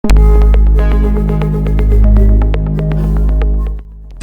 The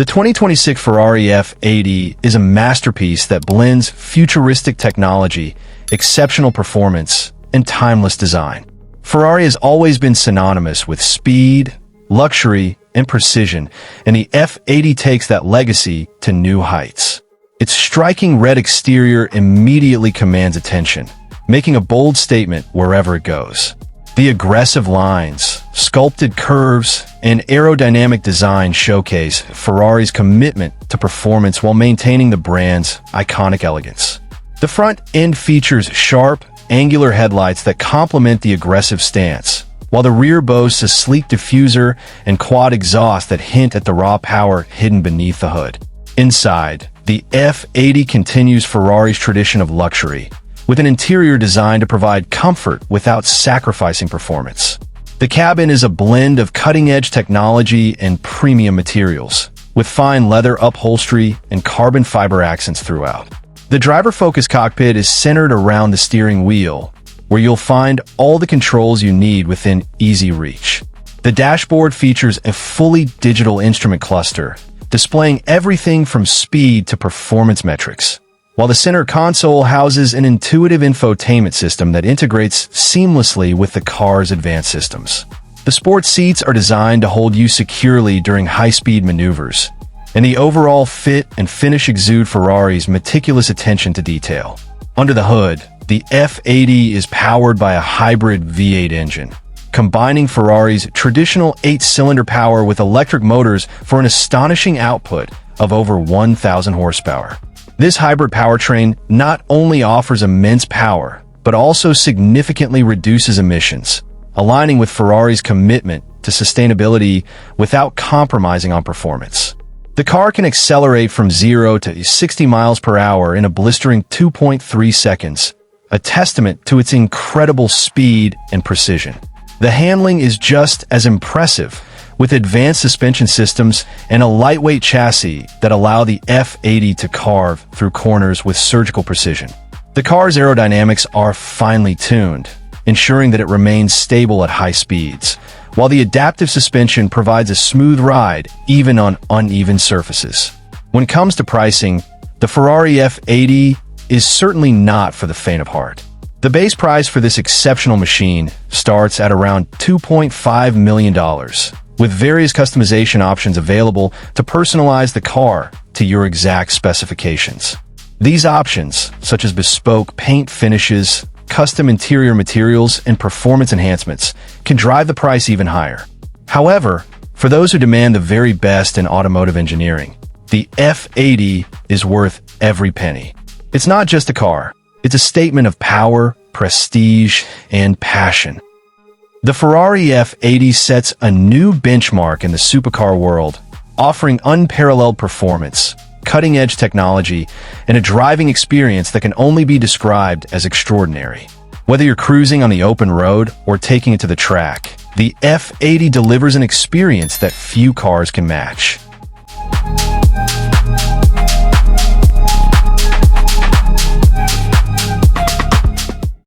2026 Ferrari F80 is a masterpiece that blends futuristic technology, exceptional performance, and timeless design. Ferrari has always been synonymous with speed, luxury, and precision, and the F80 takes that legacy to new heights. Its striking red exterior immediately commands attention, making a bold statement wherever it goes. The aggressive lines, sculpted curves, and aerodynamic design showcase Ferrari's commitment to performance while maintaining the brand's iconic elegance. The front end features sharp, angular headlights that complement the aggressive stance, while the rear boasts a sleek diffuser and quad exhaust that hint at the raw power hidden beneath the hood. Inside, the F80 continues Ferrari's tradition of luxury, with an interior designed to provide comfort without sacrificing performance. The cabin is a blend of cutting-edge technology and premium materials, with fine leather upholstery and carbon fiber accents throughout. The driver-focused cockpit is centered around the steering wheel, where you'll find all the controls you need within easy reach. The dashboard features a fully digital instrument cluster, displaying everything from speed to performance metrics, while the center console houses an intuitive infotainment system that integrates seamlessly with the car's advanced systems. The sports seats are designed to hold you securely during high-speed maneuvers, and the overall fit and finish exude Ferrari's meticulous attention to detail. Under the hood, the F80 is powered by a hybrid V8 engine, combining Ferrari's traditional 8-cylinder power with electric motors for an astonishing output of over 1,000 horsepower. This hybrid powertrain not only offers immense power, but also significantly reduces emissions, aligning with Ferrari's commitment to sustainability without compromising on performance. The car can accelerate from 0 to 60 miles per hour in a blistering 2.3 seconds, a testament to its incredible speed and precision. The handling is just as impressive, with advanced suspension systems and a lightweight chassis that allow the F80 to carve through corners with surgical precision. The car's aerodynamics are finely tuned, ensuring that it remains stable at high speeds, while the adaptive suspension provides a smooth ride even on uneven surfaces. When it comes to pricing, the Ferrari F80 is certainly not for the faint of heart. The base price for this exceptional machine starts at around $2.5 million, with various customization options available to personalize the car to your exact specifications. These options, such as bespoke paint finishes, custom interior materials, and performance enhancements, can drive the price even higher. However, for those who demand the very best in automotive engineering, the F80 is worth every penny. It's not just a car, it's a statement of power, prestige, and passion. The Ferrari F80 sets a new benchmark in the supercar world, offering unparalleled performance, cutting-edge technology, and a driving experience that can only be described as extraordinary. Whether you're cruising on the open road or taking it to the track, the F80 delivers an experience that few cars can match.